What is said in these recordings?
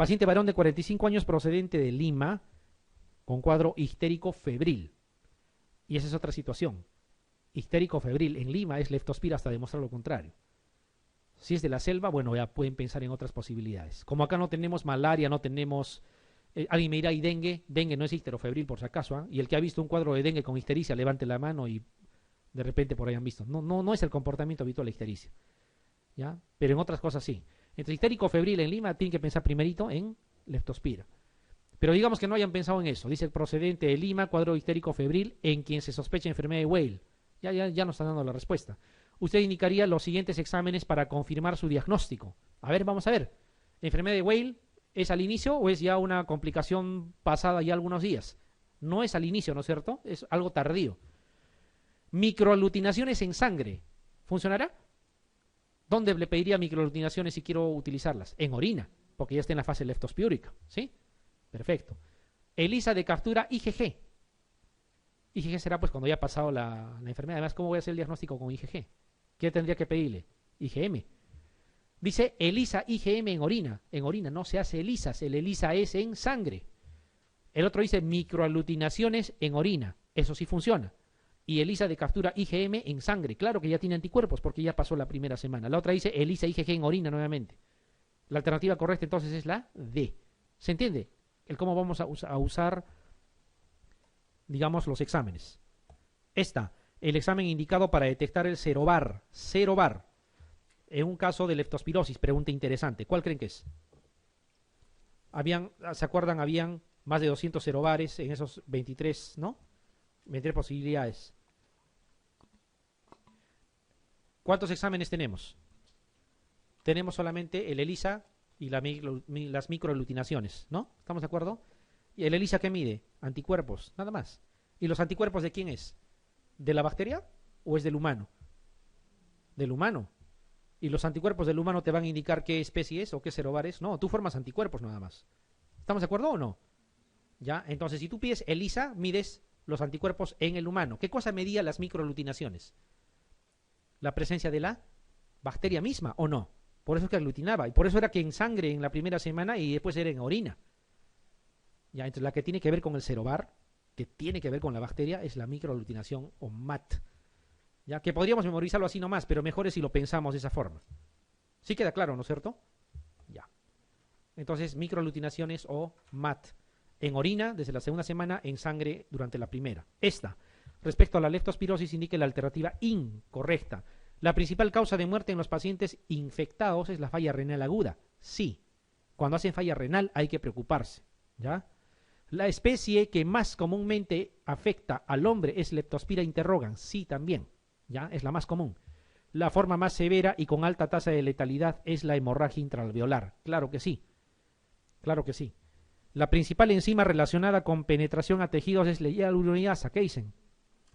Paciente varón de 45 años procedente de Lima con cuadro histérico febril. Y esa es otra situación. Histérico febril en Lima es leptospira hasta demostrar lo contrario. Si es de la selva, bueno, ya pueden pensar en otras posibilidades. Como acá no tenemos malaria, no tenemos... alguien me dirá, ¿y dengue? Dengue no es histerofebril por si acaso, ¿eh? Y el que ha visto un cuadro de dengue con histericia, levante la mano y de repente por ahí han visto. No es el comportamiento habitual de la histericia, ¿ya? Pero en otras cosas sí. Entre histérico febril en Lima tienen que pensar primerito en leptospira. Pero digamos que no hayan pensado en eso. Dice el procedente de Lima, cuadro histérico febril, en quien se sospecha enfermedad de Weil. Ya nos están dando la respuesta. Usted indicaría los siguientes exámenes para confirmar su diagnóstico. A ver, vamos a ver. ¿La enfermedad de Weil es al inicio o es ya una complicación pasada ya algunos días? No es al inicio, ¿no es cierto? Es algo tardío. Microaglutinaciones en sangre. ¿Funcionará? ¿Dónde le pediría microaglutinaciones si quiero utilizarlas? En orina, porque ya está en la fase leptospiúrica. ¿Sí? Perfecto. ELISA de captura IgG. IgG será pues cuando ya ha pasado la enfermedad. Además, ¿cómo voy a hacer el diagnóstico con IgG? ¿Qué tendría que pedirle? IgM. Dice ELISA IgM en orina. En orina no se hace ELISAs. El ELISA es en sangre. El otro dice microaglutinaciones en orina. Eso sí funciona. Y ELISA de captura IgM en sangre. Claro que ya tiene anticuerpos porque ya pasó la primera semana. La otra dice ELISA IgG en orina nuevamente. La alternativa correcta entonces es la D. ¿Se entiende? El cómo vamos a usar, digamos, los exámenes. El examen indicado para detectar el serobar. Serobar. En un caso de leptospirosis, pregunta interesante. ¿Cuál creen que es? ¿Se acuerdan? Habían más de 200 serobares en esos 23, ¿no? 23 posibilidades. ¿Cuántos exámenes tenemos? Tenemos solamente el ELISA y las microaglutinaciones, ¿no? ¿Estamos de acuerdo? ¿Y el ELISA qué mide? Anticuerpos, nada más. ¿Y los anticuerpos de quién es? ¿De la bacteria o es del humano? Del humano. ¿Y los anticuerpos del humano te van a indicar qué especie es o qué serobar es? No, tú formas anticuerpos nada más. ¿Estamos de acuerdo o no? ¿Ya? Entonces, si tú pides ELISA, mides los anticuerpos en el humano. ¿Qué cosa medía las microaglutinaciones? ¿La presencia de la bacteria misma o no? Por eso es que aglutinaba. Y por eso era que en sangre en la primera semana y después era en orina. Ya, entonces la que tiene que ver con el serobar, que tiene que ver con la bacteria, es la microaglutinación o MAT. Ya, que podríamos memorizarlo así nomás, pero mejor es si lo pensamos de esa forma. ¿Sí queda claro, no es cierto? Ya. Entonces, microaglutinaciones o MAT. En orina, desde la segunda semana, en sangre durante la primera. Respecto a la leptospirosis, indica la alternativa incorrecta. La principal causa de muerte en los pacientes infectados es la falla renal aguda. Sí. Cuando hacen falla renal hay que preocuparse. ¿Ya? La especie que más comúnmente afecta al hombre es Leptospira interrogans. Sí, también. ¿Ya? Es la más común. La forma más severa y con alta tasa de letalidad es la hemorragia intraalveolar. Claro que sí. Claro que sí. La principal enzima relacionada con penetración a tejidos es la hialuronidasa. ¿Qué dicen?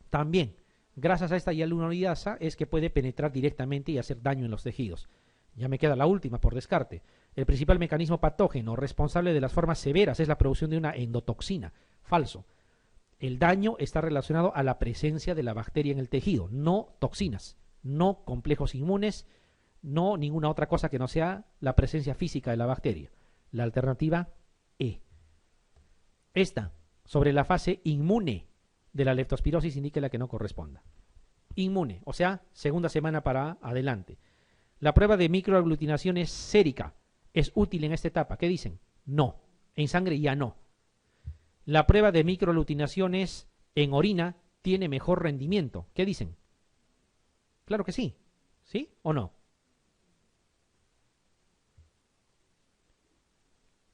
También. Gracias a esta hialuronidasa es que puede penetrar directamente y hacer daño en los tejidos. Ya me queda la última por descarte. El principal mecanismo patógeno responsable de las formas severas es la producción de una endotoxina. Falso. El daño está relacionado a la presencia de la bacteria en el tejido, no toxinas, no complejos inmunes, no ninguna otra cosa que no sea la presencia física de la bacteria. La alternativa E. Sobre la fase inmune de la leptospirosis, indique la que no corresponda. Inmune, o sea, segunda semana para adelante. La prueba de microaglutinaciones sérica es útil en esta etapa. ¿Qué dicen? No. En sangre ya no. La prueba de microaglutinaciones en orina tiene mejor rendimiento. ¿Qué dicen? Claro que sí. ¿Sí o no?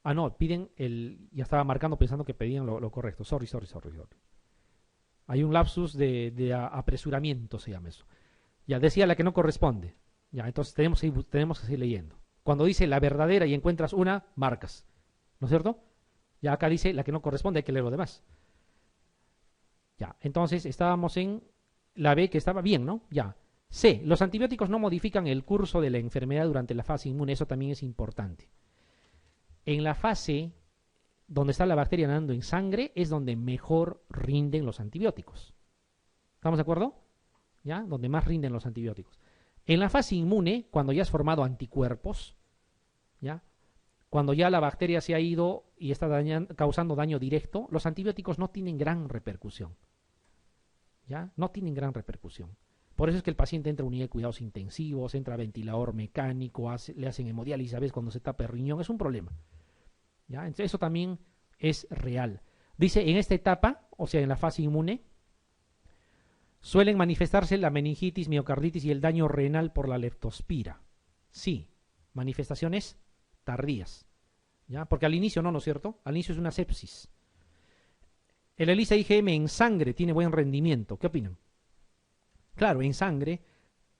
Ah, no, piden ya estaba marcando pensando que pedían lo correcto. Sorry. Hay un lapsus de apresuramiento, se llama eso. Ya decía la que no corresponde. Ya, entonces tenemos que seguir leyendo. Cuando dice la verdadera y encuentras una, marcas. ¿No es cierto? Ya acá dice la que no corresponde, hay que leer lo demás. Ya, entonces estábamos en la B, que estaba bien, ¿no? Ya. C. Los antibióticos no modifican el curso de la enfermedad durante la fase inmune. Eso también es importante. En la fase donde está la bacteria nadando en sangre es donde mejor rinden los antibióticos. ¿Estamos de acuerdo? ¿Ya? Donde más rinden los antibióticos. En la fase inmune, cuando ya has formado anticuerpos, ¿ya? cuando ya la bacteria se ha ido y está causando daño directo, los antibióticos no tienen gran repercusión. ¿Ya? No tienen gran repercusión. Por eso es que el paciente entra a unidad de cuidados intensivos, entra a ventilador mecánico, le hacen hemodiálisis a veces cuando se tapa el riñón, es un problema. ¿Ya? Entonces eso también es real. Dice, en esta etapa, o sea, en la fase inmune, suelen manifestarse la meningitis, miocarditis y el daño renal por la leptospira. Sí, manifestaciones tardías. ¿Ya? Porque al inicio no, ¿no es cierto? Al inicio es una sepsis. El ELISA IgM en sangre tiene buen rendimiento. ¿Qué opinan? Claro, en sangre,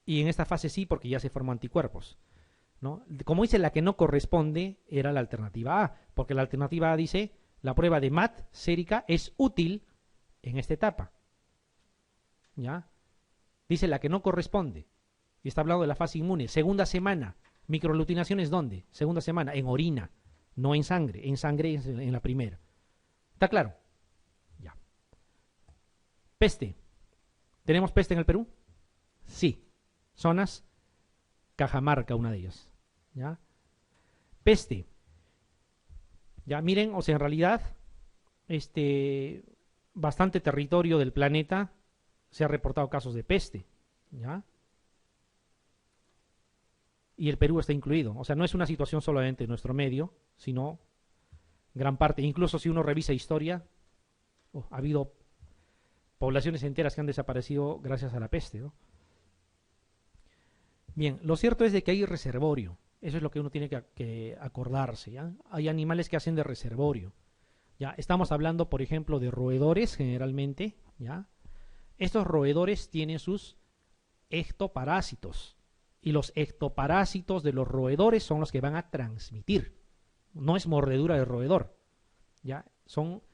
y en esta fase sí, porque ya se forman anticuerpos, ¿no? Como dice, la que no corresponde era la alternativa A, porque la alternativa A dice, la prueba de MAT sérica es útil en esta etapa. ¿Ya? Dice la que no corresponde, y está hablando de la fase inmune. Segunda semana, microaglutinaciones, ¿dónde? Segunda semana, en orina, no en sangre es en la primera. ¿Está claro? Ya. Peste. ¿Tenemos peste en el Perú? Sí. Zonas, Cajamarca, una de ellas. ¿Ya? Peste. Ya, miren, o sea, en realidad, bastante territorio del planeta se ha reportado casos de peste. ¿Ya? Y el Perú está incluido. O sea, no es una situación solamente en nuestro medio, sino gran parte. Incluso si uno revisa historia, ha habido poblaciones enteras que han desaparecido gracias a la peste, ¿no? Bien, lo cierto es de que hay reservorio. Eso es lo que uno tiene que acordarse, ¿ya? Hay animales que hacen de reservorio. ¿Ya? Estamos hablando, por ejemplo, de roedores generalmente, ¿ya? Estos roedores tienen sus ectoparásitos. Y los ectoparásitos de los roedores son los que van a transmitir. No es mordedura de roedor, ¿ya? Son,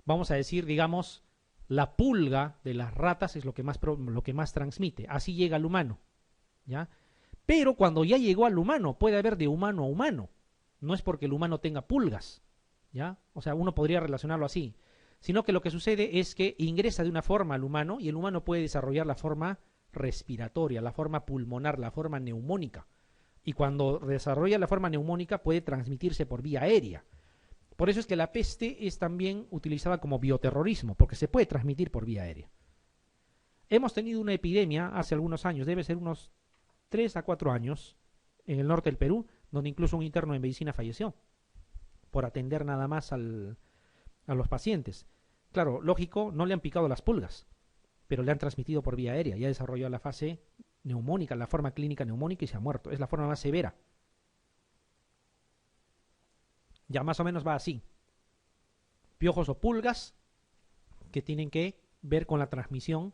vamos a decir, digamos, la pulga de las ratas es lo que más transmite. Así llega al humano, ¿ya? Pero cuando ya llegó al humano, puede haber de humano a humano. No es porque el humano tenga pulgas, ¿ya? O sea, uno podría relacionarlo así. Sino que lo que sucede es que ingresa de una forma al humano y el humano puede desarrollar la forma respiratoria, la forma pulmonar, la forma neumónica. Y cuando desarrolla la forma neumónica puede transmitirse por vía aérea. Por eso es que la peste es también utilizada como bioterrorismo, porque se puede transmitir por vía aérea. Hemos tenido una epidemia hace algunos años, debe ser unos 3 a 4 años, en el norte del Perú, donde incluso un interno en medicina falleció, por atender nada más a los pacientes. Claro, lógico, no le han picado las pulgas, pero le han transmitido por vía aérea, ya desarrolló la fase neumónica, la forma clínica neumónica y se ha muerto. Es la forma más severa. Ya más o menos va así. Piojos o pulgas que tienen que ver con la transmisión,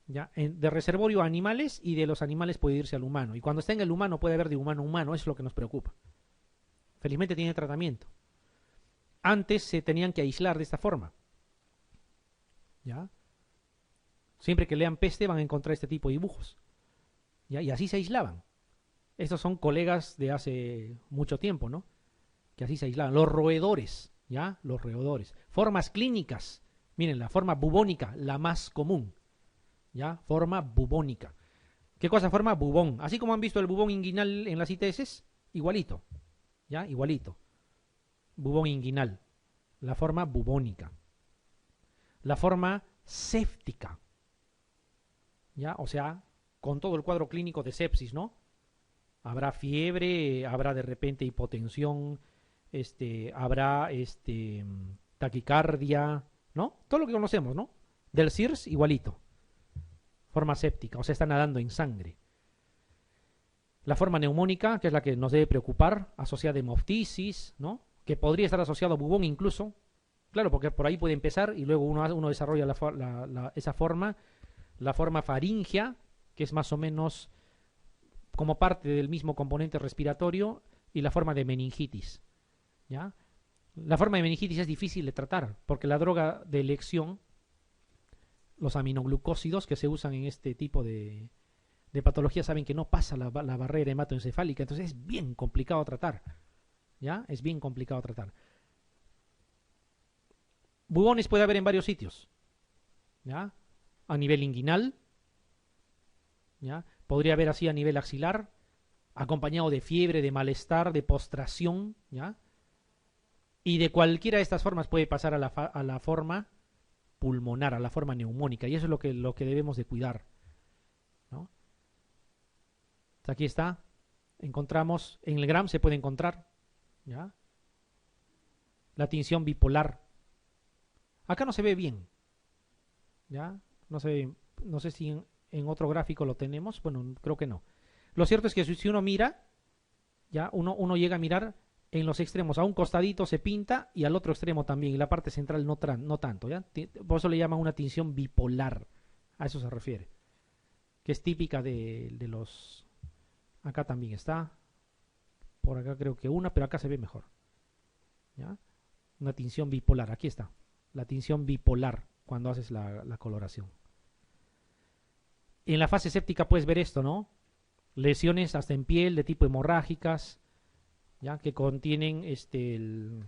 ¿ya? De reservorio a animales, y de los animales puede irse al humano. Y cuando está en el humano puede haber de humano a humano, eso es lo que nos preocupa. Felizmente tiene tratamiento. Antes se tenían que aislar de esta forma, ¿ya? Siempre que lean peste van a encontrar este tipo de dibujos, ¿ya? Y así se aislaban. Estos son colegas de hace mucho tiempo, ¿no? Que así se aislaban. Los roedores, ¿ya? Los roedores. Formas clínicas. Miren, la forma bubónica, la más común, ¿ya? Forma bubónica. ¿Qué cosa forma? Bubón. Así como han visto el bubón inguinal en las ITS, igualito, ¿ya? Igualito. Bubón inguinal. La forma bubónica. La forma séptica, ¿ya? O sea, con todo el cuadro clínico de sepsis, ¿no? Habrá fiebre, habrá de repente hipotensión, habrá taquicardia, ¿no? Todo lo que conocemos, ¿no? Del SIRS igualito. Forma séptica, o sea, está nadando en sangre. La forma neumónica, que es la que nos debe preocupar, asociada a hemoptisis, ¿no? Que podría estar asociado a bubón incluso. Claro, porque por ahí puede empezar y luego uno desarrolla esa forma. La forma faríngea, que es más o menos como parte del mismo componente respiratorio, y la forma de meningitis, ¿ya? La forma de meningitis es difícil de tratar, porque la droga de elección, los aminoglucósidos que se usan en este tipo de patología, saben que no pasa la barrera hematoencefálica, entonces es bien complicado tratar, ¿ya? Es bien complicado tratar. Bubones puede haber en varios sitios, ¿ya? A nivel inguinal, ¿ya? Podría haber así a nivel axilar, acompañado de fiebre, de malestar, de postración, ¿ya? Y de cualquiera de estas formas puede pasar a la forma pulmonar, a la forma neumónica, y eso es lo que debemos de cuidar, ¿no? Aquí está, encontramos, en el Gram se puede encontrar, ¿ya? La tinción bipolar. Acá no se ve bien, ¿ya? No se ve, no sé si en otro gráfico lo tenemos, bueno, creo que no. Lo cierto es que si uno mira, ya uno llega a mirar en los extremos, a un costadito se pinta y al otro extremo también, y la parte central no tanto, ¿ya? Por eso le llaman una tinción bipolar, a eso se refiere, que es típica de los... Acá también está, por acá creo que una, pero acá se ve mejor, ¿ya? Una tinción bipolar, aquí está, la tinción bipolar, cuando haces la coloración. En la fase séptica puedes ver esto, ¿no? Lesiones hasta en piel de tipo hemorrágicas, ya que contienen el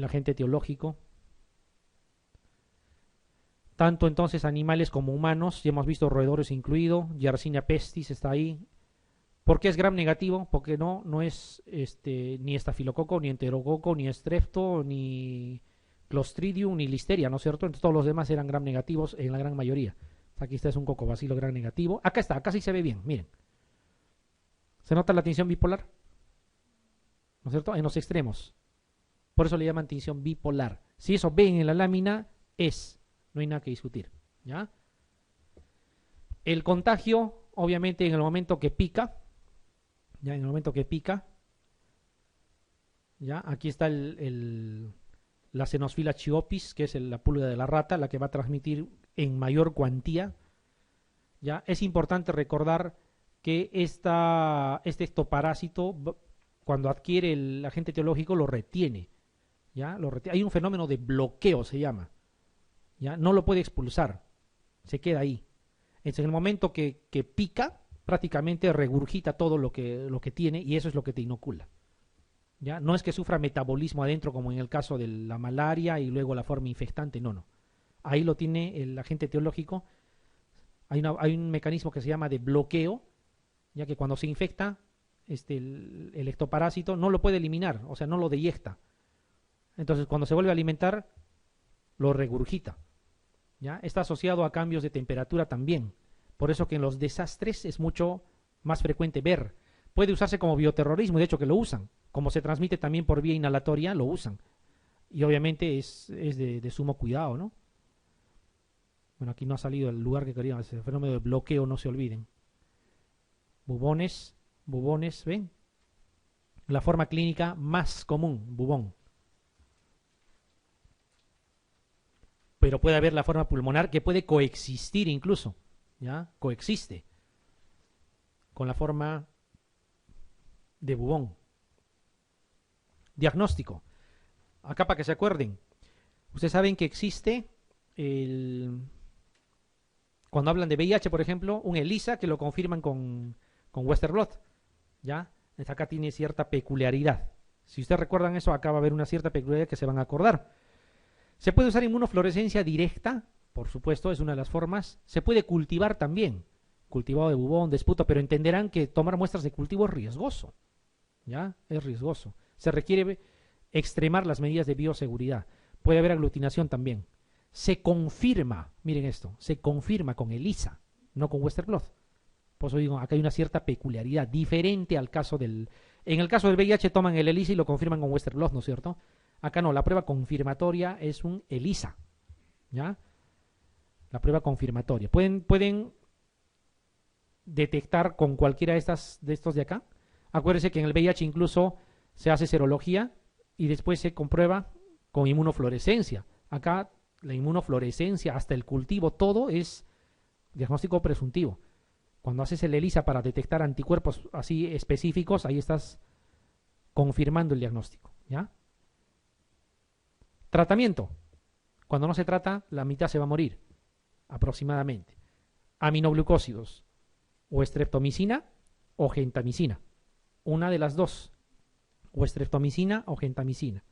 agente etiológico. Tanto entonces animales como humanos, ya hemos visto roedores incluido, Yersinia pestis está ahí. ¿Por qué es gram negativo? Porque no es ni estafilococo, ni enterococo, ni estrepto, ni clostridium, ni listeria, ¿no es cierto? Entonces todos los demás eran gram negativos en la gran mayoría. Aquí está, es un cocobacilo gram negativo. Acá está, acá sí se ve bien, miren. ¿Se nota la tinción bipolar? ¿No es cierto? En los extremos. Por eso le llaman tinción bipolar. Si eso ven en la lámina, no hay nada que discutir, ¿ya? El contagio, obviamente, en el momento que pica, ya en el momento que pica, ya aquí está la Xenophila chiopis, que es la pulga de la rata, la que va a transmitir en mayor cuantía. Ya es importante recordar que este ectoparásito, cuando adquiere el agente etiológico, lo retiene, ¿ya? Hay un fenómeno de bloqueo, se llama, ¿ya? No lo puede expulsar, se queda ahí. Entonces, en el momento que pica, prácticamente regurgita todo lo que tiene, y eso es lo que te inocula, ¿ya? No es que sufra metabolismo adentro, como en el caso de la malaria y luego la forma infectante, no. Ahí lo tiene el agente etiológico. Hay un mecanismo que se llama de bloqueo, ya que cuando se infecta, el ectoparásito no lo puede eliminar, o sea, no lo deyecta. Entonces, cuando se vuelve a alimentar, lo regurgita, ¿ya? Está asociado a cambios de temperatura también. Por eso que en los desastres es mucho más frecuente ver. Puede usarse como bioterrorismo, de hecho que lo usan. Como se transmite también por vía inhalatoria, lo usan. Y obviamente es de sumo cuidado, ¿no? Bueno, aquí no ha salido el lugar que queríamos, el fenómeno de bloqueo, no se olviden. Bubones, ¿ven? La forma clínica más común, bubón. Pero puede haber la forma pulmonar que puede coexistir incluso, ¿ya? Coexiste con la forma de bubón. Diagnóstico. Acá para que se acuerden. Ustedes saben que existe cuando hablan de VIH, por ejemplo, un ELISA que lo confirman con Western Blot, ¿ya? Acá tiene cierta peculiaridad. Si ustedes recuerdan eso, acá va a haber una cierta peculiaridad que se van a acordar. Se puede usar inmunofluorescencia directa, por supuesto, es una de las formas. Se puede cultivar también, cultivado de bubón, de esputo, pero entenderán que tomar muestras de cultivo es riesgoso, ¿ya? Es riesgoso. Se requiere extremar las medidas de bioseguridad. Puede haber aglutinación también. Se confirma, miren esto, se confirma con ELISA, no con Western Blot. Por eso digo, acá hay una cierta peculiaridad, diferente al caso del... En el caso del VIH toman el ELISA y lo confirman con Western Blot, ¿no es cierto? Acá no, la prueba confirmatoria es un ELISA, ¿ya? La prueba confirmatoria. Pueden detectar con cualquiera de estos de acá. Acuérdense que en el VIH incluso se hace serología y después se comprueba con inmunofluorescencia. Acá la inmunofluorescencia, hasta el cultivo, todo es diagnóstico presuntivo. Cuando haces el ELISA para detectar anticuerpos así específicos, ahí estás confirmando el diagnóstico, ¿ya? Tratamiento. Cuando no se trata, la mitad se va a morir, aproximadamente. Aminoglucósidos, o streptomicina o gentamicina. Una de las dos, o streptomicina o gentamicina.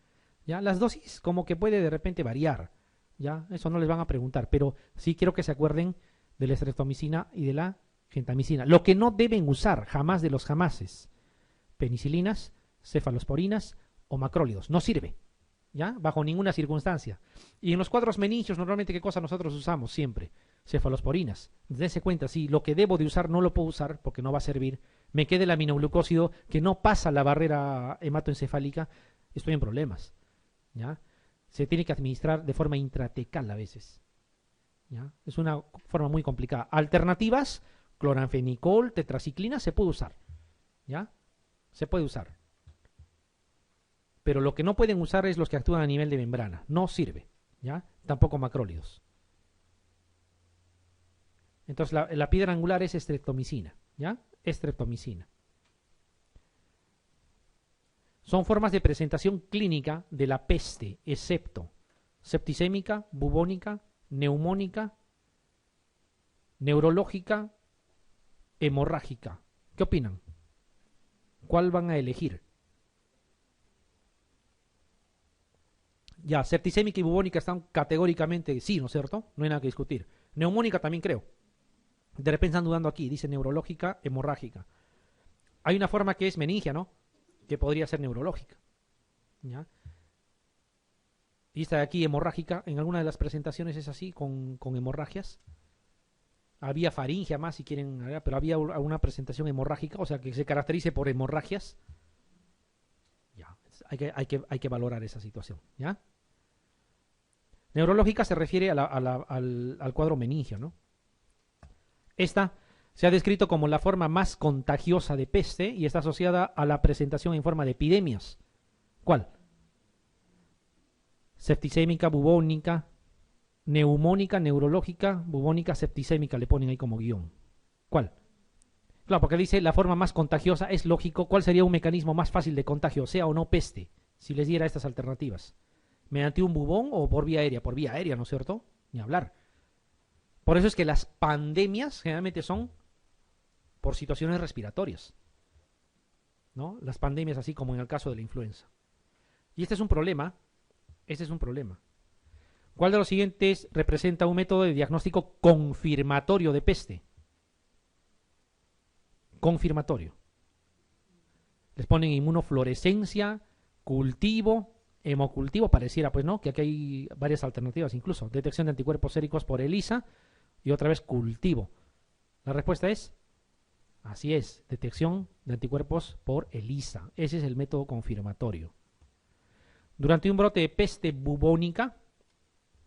¿Ya? Las dosis como que puede de repente variar, ¿ya? Eso no les van a preguntar, pero sí quiero que se acuerden de la streptomicina y de la Gentamicina. Lo que no deben usar jamás de los jamases, penicilinas, cefalosporinas o macrólidos. No sirve, ¿ya? Bajo ninguna circunstancia. Y en los cuadros meningios, normalmente, ¿qué cosa nosotros usamos siempre? Cefalosporinas. Dense cuenta, si lo que debo de usar no lo puedo usar porque no va a servir, me queda el aminoglucósido que no pasa la barrera hematoencefálica, estoy en problemas, ¿ya? Se tiene que administrar de forma intratecal a veces, ¿ya? Es una forma muy complicada. Alternativas, cloranfenicol, tetraciclina, se puede usar, ¿ya? Se puede usar. Pero lo que no pueden usar es los que actúan a nivel de membrana. No sirve, ¿ya? Tampoco macrólidos. Entonces la piedra angular es estreptomicina, ¿ya? Estreptomicina. Son formas de presentación clínica de la peste, excepto septicémica, bubónica, neumónica, neurológica, hemorrágica. ¿Qué opinan? ¿Cuál van a elegir? Ya, septicémica y bubónica están categóricamente sí, ¿no es cierto? No hay nada que discutir. Neumónica también creo. De repente están dudando aquí, dice neurológica, hemorrágica. Hay una forma que es meningia, ¿no? Que podría ser neurológica, ¿ya? Y esta de aquí, hemorrágica, en alguna de las presentaciones es así, con hemorragias. Había faringia más, si quieren, pero había una presentación hemorrágica, o sea, que se caracterice por hemorragias. Ya, hay que valorar esa situación, ¿ya? Neurológica se refiere al cuadro meningio, ¿no? Esta se ha descrito como la forma más contagiosa de peste y está asociada a la presentación en forma de epidemias. ¿Cuál? Septicémica, bubónica, neumónica, neurológica, bubónica, septicémica, le ponen ahí como guión. ¿Cuál? Claro, porque dice la forma más contagiosa, es lógico. ¿Cuál sería un mecanismo más fácil de contagio, sea o no peste, si les diera estas alternativas? ¿Mediante un bubón o por vía aérea? Por vía aérea, ¿no es cierto? Ni hablar. Por eso es que las pandemias generalmente son por situaciones respiratorias, ¿no? Las pandemias, así como en el caso de la influenza. Y este es un problema. Este es un problema. ¿Cuál de los siguientes representa un método de diagnóstico confirmatorio de peste? Confirmatorio. Les ponen inmunofluorescencia, cultivo, hemocultivo, pareciera, pues no, que aquí hay varias alternativas incluso. Detección de anticuerpos séricos por ELISA y otra vez cultivo. La respuesta es, así es, detección de anticuerpos por ELISA. Ese es el método confirmatorio. Durante un brote de peste bubónica,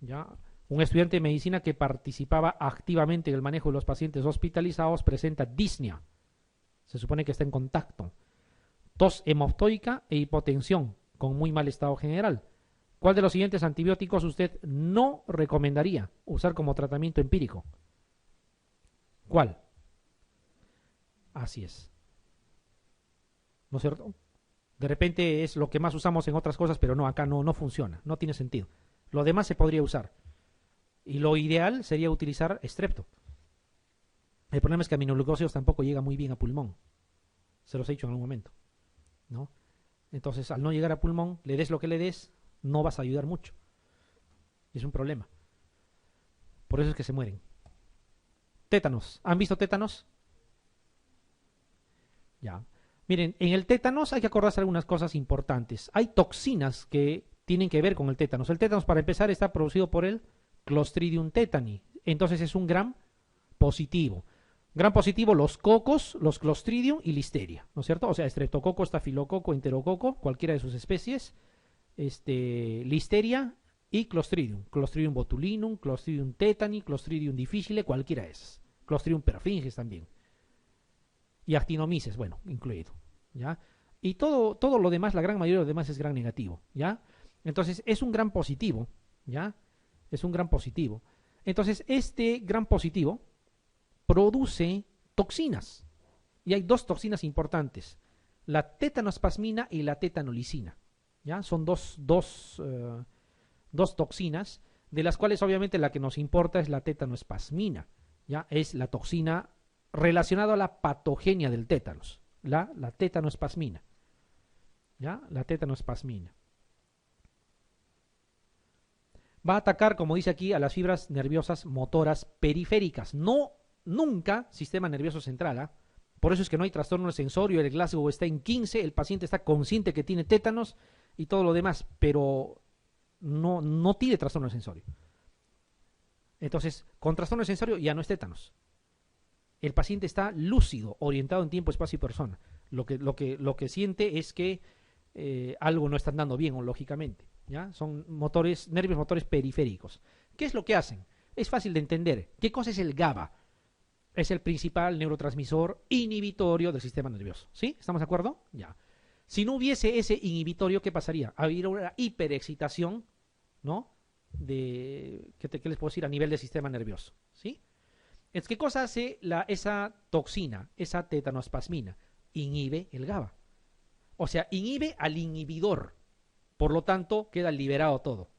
¿ya? Un estudiante de medicina que participaba activamente en el manejo de los pacientes hospitalizados presenta disnea. Se supone que está en contacto. Tos hemoptoica e hipotensión con muy mal estado general. ¿Cuál de los siguientes antibióticos usted no recomendaría usar como tratamiento empírico? ¿Cuál? Así es. ¿No es cierto? De repente es lo que más usamos en otras cosas, pero no, acá no funciona, no tiene sentido. Lo demás se podría usar. Y lo ideal sería utilizar estrepto. El problema es que aminoglucósidos tampoco llega muy bien a pulmón. Se los he dicho en algún momento, ¿no? Entonces, al no llegar a pulmón, le des lo que le des, no vas a ayudar mucho. Es un problema. Por eso es que se mueren. Tétanos. ¿Han visto tétanos? Ya. Miren, en el tétanos hay que acordarse algunas cosas importantes. Hay toxinas que tienen que ver con el tétanos. El tétanos, para empezar, está producido por el Clostridium tetani. Entonces es un gram positivo. Gran positivo, los cocos, los Clostridium y Listeria, ¿no es cierto? O sea, Streptococo, Estafilococo, Enterococo, cualquiera de sus especies, Listeria y Clostridium. Clostridium botulinum, Clostridium tetani, Clostridium difficile, cualquiera de esas. Clostridium perfringens también. Y Actinomyces, bueno, incluido, ¿ya? Y todo lo demás, la gran mayoría de lo demás es gran negativo, ¿ya? Entonces, es un gran positivo, ¿ya? Es un gran positivo. Entonces, este gran positivo produce toxinas. Y hay dos toxinas importantes. La tetanospasmina y la tetanolicina, ¿ya? Son dos toxinas, de las cuales obviamente la que nos importa es la tetanospasmina, ¿ya? Es la toxina relacionada a la patogenia del tétanos, la tetanospasmina, ¿ya? La tetanospasmina. Va a atacar, como dice aquí, a las fibras nerviosas motoras periféricas, no nunca sistema nervioso central, ¿ah? Por eso es que no hay trastorno sensorio, el Glasgow está en 15, el paciente está consciente que tiene tétanos y todo lo demás, pero no tiene trastorno sensorio. Entonces, con trastorno sensorio ya no es tétanos. El paciente está lúcido, orientado en tiempo, espacio y persona. Lo que siente es que algo no está andando bien, lógicamente. ¿Ya? Son nervios motores periféricos. ¿Qué es lo que hacen? Es fácil de entender. ¿Qué cosa es el GABA? Es el principal neurotransmisor inhibitorio del sistema nervioso. ¿Sí? ¿Estamos de acuerdo? Ya. Si no hubiese ese inhibitorio, ¿qué pasaría? Habría una hiperexcitación, ¿no? ¿Qué les puedo decir? A nivel del sistema nervioso. ¿Sí? ¿Qué cosa hace esa toxina, esa tetanospasmina? Inhibe el GABA. O sea, inhibe al inhibidor. Por lo tanto, queda liberado todo.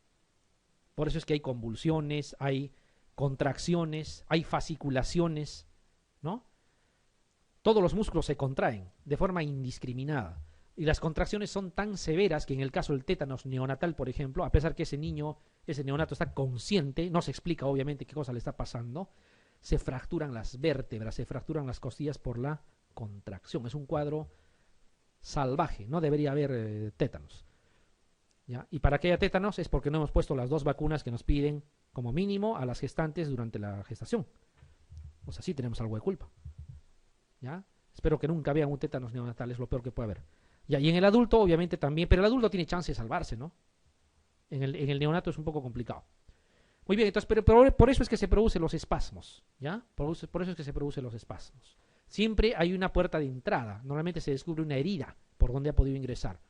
Por eso es que hay convulsiones, hay contracciones, hay fasciculaciones, ¿no? Todos los músculos se contraen de forma indiscriminada. Y las contracciones son tan severas que en el caso del tétanos neonatal, por ejemplo, a pesar que ese neonato está consciente, no se explica obviamente qué cosa le está pasando, se fracturan las vértebras, se fracturan las costillas por la contracción. Es un cuadro salvaje, no debería haber tétanos. ¿Ya? Y para que haya tétanos es porque no hemos puesto las 2 vacunas que nos piden como mínimo a las gestantes durante la gestación. O sea, sí tenemos algo de culpa. ¿Ya? Espero que nunca vean un tétanos neonatal, es lo peor que puede haber. ¿Ya? Y en el adulto, obviamente también, pero el adulto tiene chance de salvarse, ¿no? En el neonato es un poco complicado. Muy bien, entonces, pero por eso es que se producen los espasmos, ¿ya? Por eso es que se producen los espasmos. Siempre hay una puerta de entrada, normalmente se descubre una herida por donde ha podido ingresar.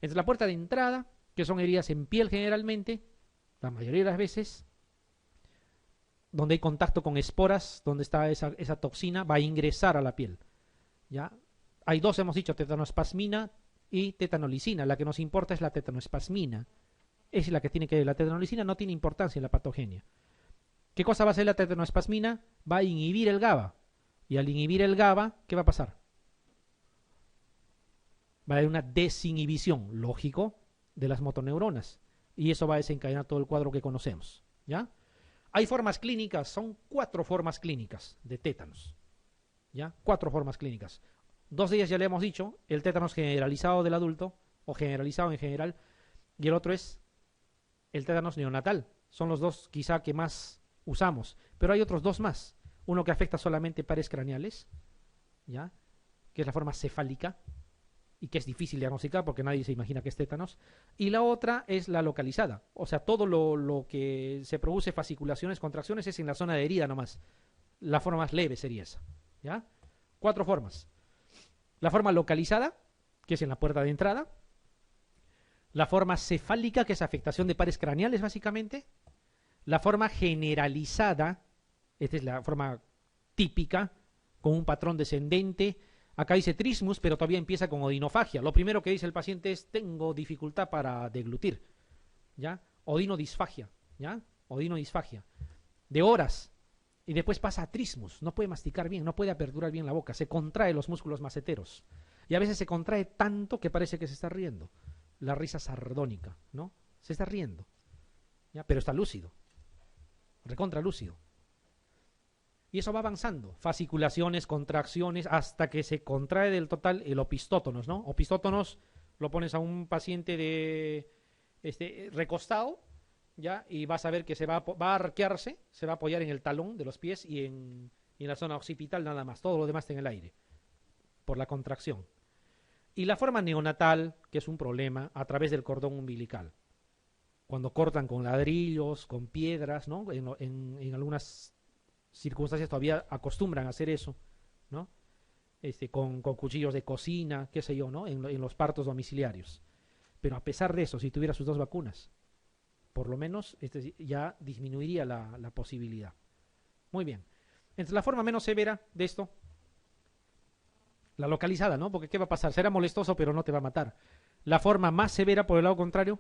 Entre la puerta de entrada, que son heridas en piel generalmente, la mayoría de las veces, donde hay contacto con esporas, donde está esa toxina, va a ingresar a la piel. ¿Ya? Hay 2, hemos dicho, tetanospasmina y tetanolicina. La que nos importa es la tetanospasmina. Es la que tiene que ver. La tetanolicina no tiene importancia en la patogenia. ¿Qué cosa va a hacer la tetanospasmina? Va a inhibir el GABA. Y al inhibir el GABA, ¿qué va a pasar? Va a haber una desinhibición, lógico, de las motoneuronas. Y eso va a desencadenar todo el cuadro que conocemos. ¿Ya? Hay formas clínicas, son 4 formas clínicas de tétanos. ¿Ya? 4 formas clínicas. 2 de ellas ya le hemos dicho, el tétanos generalizado del adulto, o generalizado en general, y el otro es el tétanos neonatal. Son los 2 quizá que más usamos, pero hay otros 2 más. Uno que afecta solamente pares craneales, ¿ya? Que es la forma cefálica, y que es difícil de diagnosticar porque nadie se imagina que es tétanos. Y la otra es la localizada, o sea, todo lo que se produce fasciculaciones, contracciones, es en la zona de herida nomás. La forma más leve sería esa, ¿ya? 4 formas. La forma localizada, que es en la puerta de entrada. La forma cefálica, que es afectación de pares craneales, básicamente. La forma generalizada, esta es la forma típica, con un patrón descendente. Acá dice trismus, pero todavía empieza con odinofagia. Lo primero que dice el paciente es, tengo dificultad para deglutir, ¿ya? Odinodisfagia, ¿ya? Odinodisfagia. De horas. Y después pasa a trismus, no puede masticar bien, no puede aperturar bien la boca, se contrae los músculos maceteros. Y a veces se contrae tanto que parece que se está riendo. La risa sardónica, ¿no? Se está riendo, ¿ya? Pero está lúcido, recontra lúcido. Y eso va avanzando, fasciculaciones, contracciones, hasta que se contrae del total el opistótonos, ¿no? Opistótonos lo pones a un paciente recostado, ¿ya? Y vas a ver que va a arquearse, se va a apoyar en el talón de los pies y en la zona occipital nada más. Todo lo demás está en el aire, por la contracción. Y la forma neonatal, que es un problema, a través del cordón umbilical. Cuando cortan con ladrillos, con piedras, ¿no? En algunas circunstancias todavía acostumbran a hacer eso, ¿no? Con cuchillos de cocina, qué sé yo, ¿no? En los partos domiciliarios. Pero a pesar de eso, si tuviera sus 2 vacunas, por lo menos ya disminuiría la posibilidad. Muy bien. Entonces, la forma menos severa de esto, la localizada, ¿no? Porque ¿qué va a pasar? Será molestoso, pero no te va a matar. La forma más severa, por el lado contrario,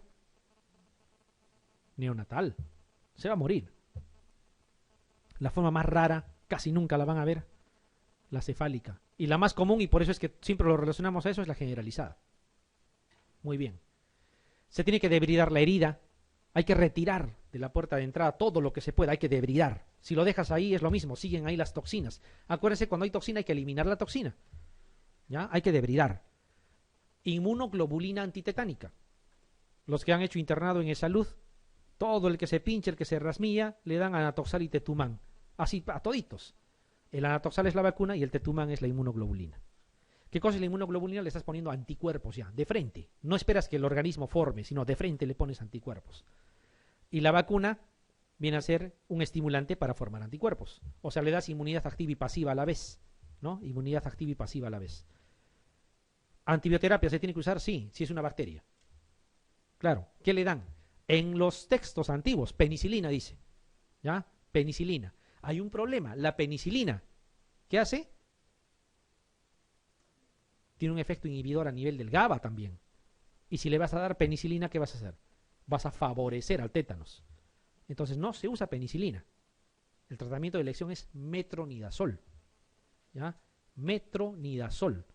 neonatal. Se va a morir. La forma más rara, casi nunca la van a ver, la cefálica. Y la más común, y por eso es que siempre lo relacionamos a eso, es la generalizada. Muy bien. Se tiene que debridar la herida. Hay que retirar de la puerta de entrada, todo lo que se pueda, hay que debridar. Si lo dejas ahí es lo mismo, siguen ahí las toxinas. Acuérdense, cuando hay toxina hay que eliminar la toxina. ¿Ya? Hay que debridar. Inmunoglobulina antitetánica. Los que han hecho internado en salud, todo el que se pinche, el que se rasmilla, le dan anatoxal y tetumán. Así a toditos. El anatoxal es la vacuna y el tetumán es la inmunoglobulina. ¿Qué cosa es la inmunoglobulina? Le estás poniendo anticuerpos ya, de frente. No esperas que el organismo forme, sino de frente le pones anticuerpos. Y la vacuna viene a ser un estimulante para formar anticuerpos. O sea, le das inmunidad activa y pasiva a la vez, ¿no? Inmunidad activa y pasiva a la vez. ¿Antibioterapia se tiene que usar? Sí, si es una bacteria. Claro, ¿qué le dan? En los textos antiguos, penicilina dice, ¿ya? Penicilina. Hay un problema, la penicilina, ¿qué hace? Tiene un efecto inhibidor a nivel del GABA también. Y si le vas a dar penicilina, ¿qué vas a hacer? Vas a favorecer al tétanos. Entonces no se usa penicilina. El tratamiento de elección es metronidazol. ¿Ya? Metronidazol.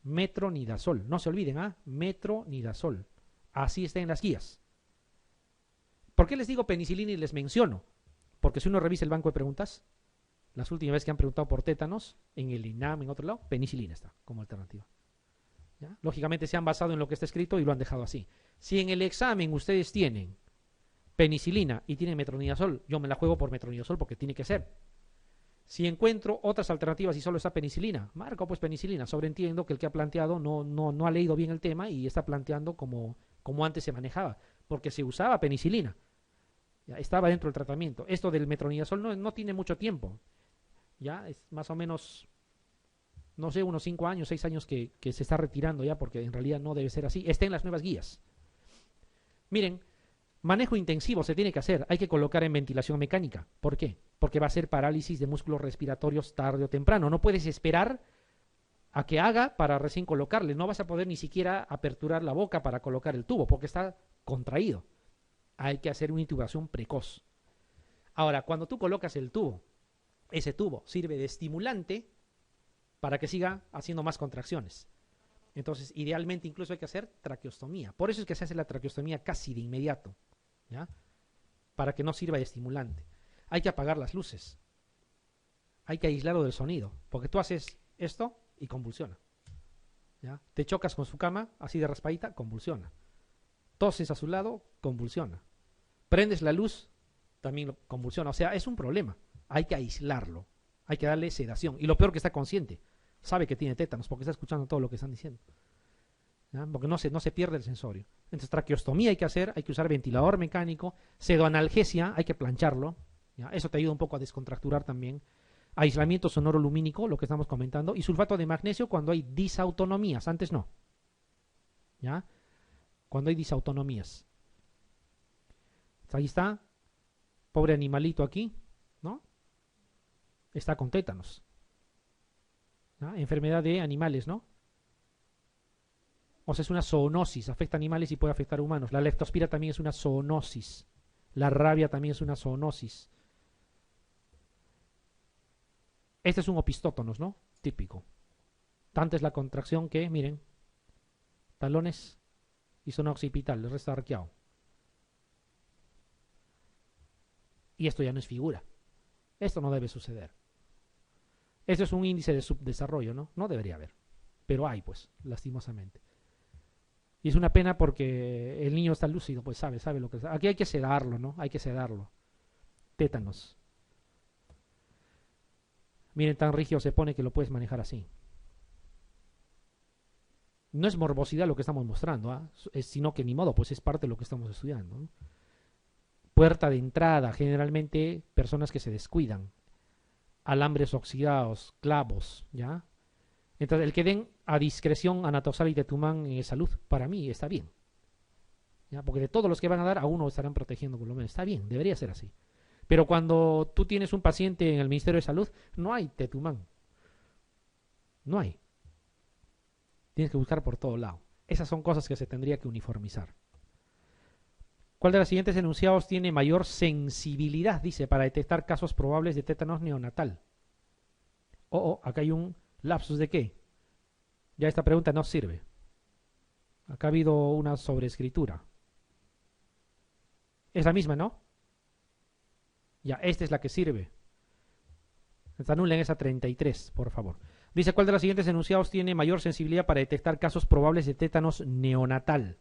Metronidazol. No se olviden, ¿ah? Metronidazol. Así está en las guías. ¿Por qué les digo penicilina y les menciono? Porque si uno revisa el banco de preguntas, las últimas veces que han preguntado por tétanos, en el INAM, en otro lado, penicilina está como alternativa. ¿Ya? Lógicamente se han basado en lo que está escrito y lo han dejado así. Si en el examen ustedes tienen penicilina y tienen metronidazol, yo me la juego por metronidazol porque tiene que ser. Si encuentro otras alternativas y solo está penicilina, marco pues penicilina. Sobreentiendo que el que ha planteado no ha leído bien el tema y está planteando como antes se manejaba, porque se usaba penicilina. Ya estaba dentro del tratamiento. Esto del metronidazol no tiene mucho tiempo. Ya es más o menos, no sé, unos 5 años, 6 años que se está retirando ya, porque en realidad no debe ser así. Está en las nuevas guías. Miren, manejo intensivo se tiene que hacer. Hay que colocar en ventilación mecánica. ¿Por qué? Porque va a ser parálisis de músculos respiratorios tarde o temprano. No puedes esperar a que haga para recién colocarle. No vas a poder ni siquiera aperturar la boca para colocar el tubo, porque está contraído. Hay que hacer una intubación precoz. Ahora, cuando tú colocas el tubo, ese tubo sirve de estimulante para que siga haciendo más contracciones. Entonces, idealmente incluso hay que hacer traqueostomía. Por eso es que se hace la traqueostomía casi de inmediato, ¿ya? Para que no sirva de estimulante. Hay que apagar las luces. Hay que aislarlo del sonido, porque tú haces esto y convulsiona. ¿Ya? Te chocas con su cama, así de raspadita, convulsiona. Toses a su lado, convulsiona. Prendes la luz, también convulsiona. O sea, es un problema. Hay que aislarlo. Hay que darle sedación. Y lo peor que está consciente. Sabe que tiene tétanos porque está escuchando todo lo que están diciendo. ¿Ya? Porque no se pierde el sensorio. Entonces, traqueostomía hay que hacer, hay que usar ventilador mecánico, sedoanalgesia, hay que plancharlo. ¿Ya? Eso te ayuda un poco a descontracturar también. Aislamiento sonoro lumínico, lo que estamos comentando. Y sulfato de magnesio cuando hay disautonomías. Antes no. ¿Ya? Cuando hay disautonomías. Ahí está. Pobre animalito aquí, ¿no? Está con tétanos. ¿Ya? Enfermedad de animales, ¿no? O sea, es una zoonosis. Afecta a animales y puede afectar a humanos. La leptospira también es una zoonosis. La rabia también es una zoonosis. Este es un opistótonos, ¿no? Típico. Tanta es la contracción que, miren, talones y zona occipital, el resto arqueado. Y esto ya no es figura. Esto no debe suceder. Esto es un índice de subdesarrollo, ¿no? No debería haber. Pero hay, pues, lastimosamente. Y es una pena porque el niño está lúcido, pues sabe lo que es. Aquí hay que sedarlo, ¿no? Hay que sedarlo. Tétanos. Miren, tan rígido se pone que lo puedes manejar así. No es morbosidad lo que estamos mostrando, ¿eh? Sino que ni modo, pues es parte de lo que estamos estudiando, ¿no? Puerta de entrada, generalmente personas que se descuidan. Alambres oxidados, clavos, ¿ya? Entonces, el que den a discreción anatoxal y tetumán en salud, para mí está bien. ¿Ya? Porque de todos los que van a dar, a uno estarán protegiendo por lo menos. Está bien, debería ser así. Pero cuando tú tienes un paciente en el Ministerio de Salud, no hay tetumán. No hay. Tienes que buscar por todo lado. Esas son cosas que se tendría que uniformizar. ¿Cuál de los siguientes enunciados tiene mayor sensibilidad, dice, para detectar casos probables de tétanos neonatal? Acá hay un lapsus de qué. Ya esta pregunta no sirve. Acá ha habido una sobreescritura. Es la misma, ¿no? Ya, esta es la que sirve. Anulen esa 33, por favor. Dice, ¿cuál de los siguientes enunciados tiene mayor sensibilidad para detectar casos probables de tétanos neonatal?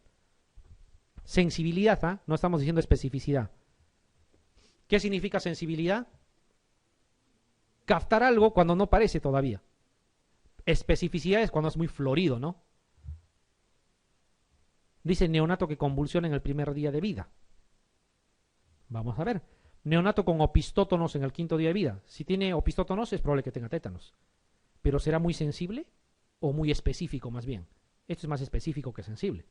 Sensibilidad, ¿ah? No estamos diciendo especificidad. ¿Qué significa sensibilidad? Captar algo cuando no parece todavía. Especificidad es cuando es muy florido, ¿no? Dice neonato que convulsiona en el primer día de vida. Vamos a ver. Neonato con opistótonos en el 5.º día de vida. Si tiene opistótonos es probable que tenga tétanos. Pero ¿será muy sensible o muy específico más bien? Esto es más específico que sensible.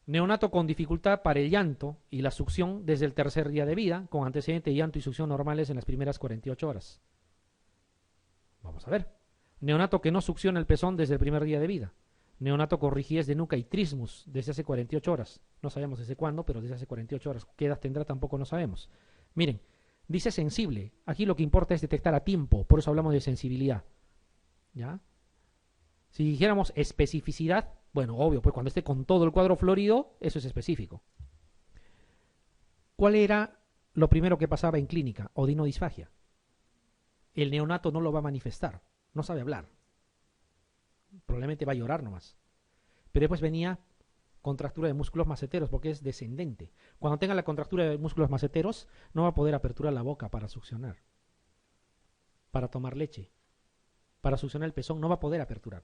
Neonato con dificultad para el llanto y la succión desde el 3.er día de vida, con antecedente de llanto y succión normales en las primeras 48 horas. Vamos a ver. Neonato que no succiona el pezón desde el primer día de vida. Neonato con rigidez de nuca y trismus desde hace 48 horas. No sabemos desde cuándo, pero desde hace 48 horas. ¿Qué edad tendrá? Tampoco no sabemos. Miren, dice sensible. Aquí lo que importa es detectar a tiempo. Por eso hablamos de sensibilidad. ¿Ya? Si dijéramos especificidad, bueno, obvio, pues cuando esté con todo el cuadro florido, eso es específico. ¿Cuál era lo primero que pasaba en clínica? Odinodisfagia. El neonato no lo va a manifestar. No sabe hablar. Probablemente va a llorar nomás. Pero después venía contractura de músculos maceteros porque es descendente. Cuando tenga la contractura de músculos maceteros, no va a poder aperturar la boca para succionar, para tomar leche, para succionar el pezón, no va a poder aperturar.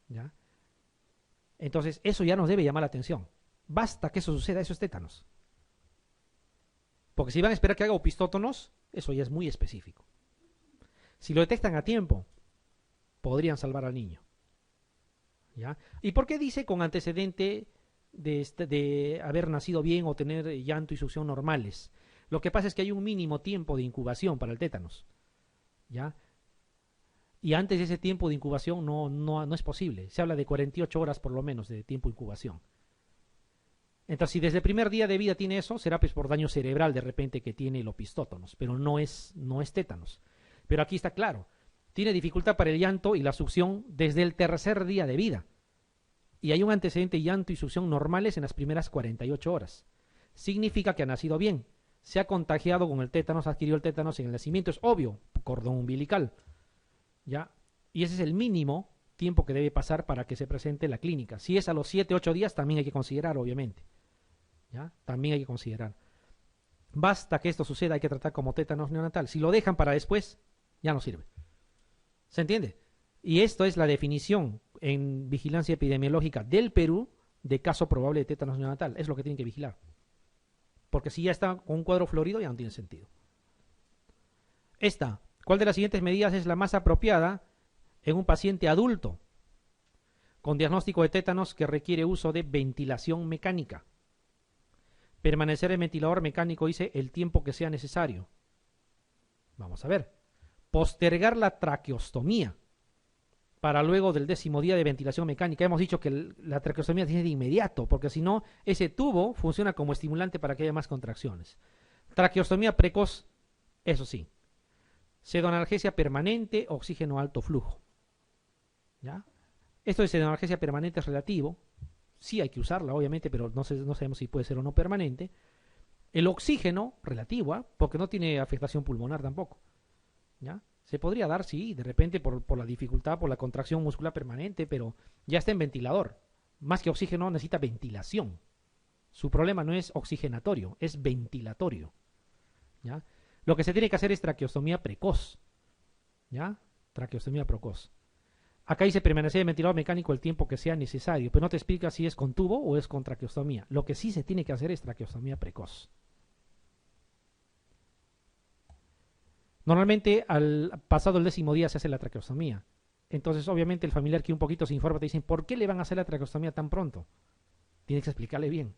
¿Ya? Entonces, eso ya nos debe llamar la atención. Basta que eso suceda, eso es tétanos. Porque si van a esperar que haga opistótonos, eso ya es muy específico. Si lo detectan a tiempo, podrían salvar al niño. ¿Ya? ¿Y por qué dice con antecedente de haber nacido bien o tener llanto y succión normales? Lo que pasa es que hay un mínimo tiempo de incubación para el tétanos. ¿Ya? Y antes de ese tiempo de incubación no es posible. Se habla de 48 horas por lo menos de tiempo de incubación. Entonces, si desde el primer día de vida tiene eso, será pues por daño cerebral de repente que tiene el opistótonos, pero no es tétanos. Pero aquí está claro. Tiene dificultad para el llanto y la succión desde el 3.er día de vida. Y hay un antecedente de llanto y succión normales en las primeras 48 horas. Significa que ha nacido bien. Se ha contagiado con el tétanos, adquirió el tétanos en el nacimiento. Es obvio, cordón umbilical. ¿Ya? Y ese es el mínimo tiempo que debe pasar para que se presente la clínica. Si es a los 7-8 días, también hay que considerar, obviamente. ¿Ya? También hay que considerar. Basta que esto suceda, hay que tratar como tétanos neonatal. Si lo dejan para después, ya no sirve. ¿Se entiende? Y esto es la definición en vigilancia epidemiológica del Perú de caso probable de tétanos neonatal. Es lo que tienen que vigilar. Porque si ya está con un cuadro florido, ya no tiene sentido. Esta, ¿cuál de las siguientes medidas es la más apropiada en un paciente adulto con diagnóstico de tétanos que requiere uso de ventilación mecánica? Permanecer en ventilador mecánico, dice, el tiempo que sea necesario. Vamos a ver. Postergar la traqueostomía para luego del 10.º día de ventilación mecánica. Hemos dicho que la traqueostomía tiene de inmediato, porque si no, ese tubo funciona como estimulante para que haya más contracciones. Traqueostomía precoz, eso sí. Pseudoanalgesia permanente, oxígeno alto flujo. ¿Ya? Esto de pseudoanalgesia permanente es relativo. Sí hay que usarla, obviamente, pero no sabemos si puede ser o no permanente. El oxígeno, relativo, porque no tiene afectación pulmonar tampoco. ¿Ya? Se podría dar, sí, de repente por la dificultad, por la contracción muscular permanente, pero ya está en ventilador. Más que oxígeno, necesita ventilación. Su problema no es oxigenatorio, es ventilatorio. ¿Ya? Lo que se tiene que hacer es traqueostomía precoz. ¿Ya? Traqueostomía precoz. Acá dice permanecer en ventilador mecánico el tiempo que sea necesario, pero no te explica si es con tubo o es con traqueostomía. Lo que sí se tiene que hacer es traqueostomía precoz. Normalmente al pasado el 10.º día se hace la traqueostomía. Entonces, obviamente, el familiar que un poquito se informa te dicen, ¿por qué le van a hacer la traqueostomía tan pronto? Tienes que explicarle bien.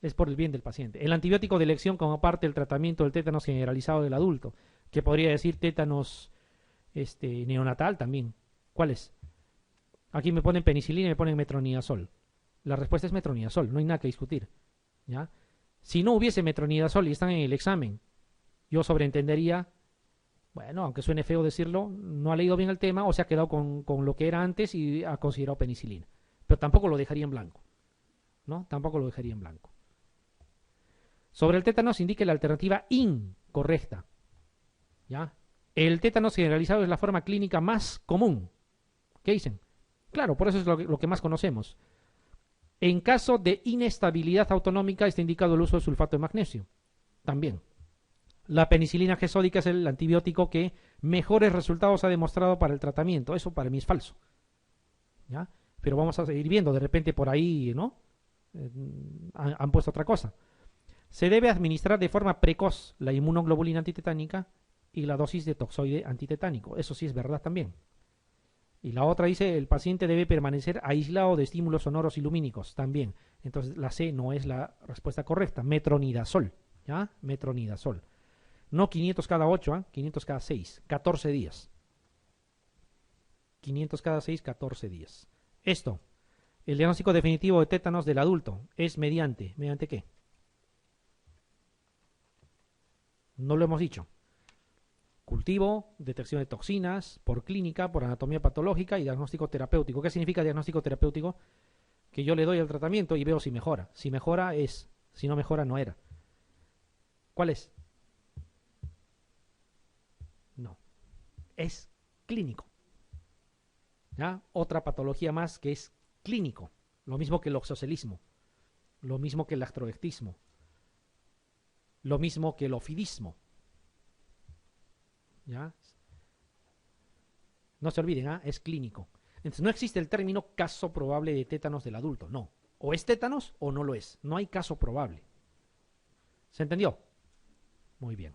Es por el bien del paciente. El antibiótico de elección como parte del tratamiento del tétanos generalizado del adulto, que podría decir tétanos neonatal también. ¿Cuál es? Aquí me ponen penicilina y me ponen metronidazol. La respuesta es metronidazol, no hay nada que discutir. ¿Ya? Si no hubiese metronidazol y están en el examen, yo sobreentendería, bueno, aunque suene feo decirlo, no ha leído bien el tema o se ha quedado con lo que era antes y ha considerado penicilina. Pero tampoco lo dejaría en blanco. ¿No? Tampoco lo dejaría en blanco. Sobre el tétanos indique la alternativa incorrecta. ¿Ya? El tétanos generalizado es la forma clínica más común. ¿Qué dicen? Claro, por eso es lo que más conocemos. En caso de inestabilidad autonómica está indicado el uso de sulfato de magnesio. También. La penicilina G sódica es el antibiótico que mejores resultados ha demostrado para el tratamiento. Eso para mí es falso. ¿Ya? Pero vamos a seguir viendo. De repente por ahí, ¿no? Han puesto otra cosa. Se debe administrar de forma precoz la inmunoglobulina antitetánica y la dosis de toxoide antitetánico. Eso sí es verdad también. Y la otra dice, el paciente debe permanecer aislado de estímulos sonoros y lumínicos. También. Entonces la C no es la respuesta correcta. Metronidazol. ¿Ya? Metronidazol. No 500 cada 8, ¿eh? 500 cada 6. 14 días. 500 cada 6, 14 días. Esto. El diagnóstico definitivo de tétanos del adulto es mediante. ¿Mediante qué? No lo hemos dicho. Cultivo, detección de toxinas, por clínica, por anatomía patológica y diagnóstico terapéutico. ¿Qué significa diagnóstico terapéutico? Que yo le doy el tratamiento y veo si mejora. Si mejora es, si no mejora no era. ¿Cuál es? No. Es clínico. ¿Ya? Otra patología más que es clínico. Lo mismo que el oxocelismo. Lo mismo que el astrovectismo. Lo mismo que el ofidismo. ¿Ya? No se olviden, ¿eh? Es clínico. Entonces no existe el término caso probable de tétanos del adulto, no. O es tétanos o no lo es. No hay caso probable. ¿Se entendió? Muy bien.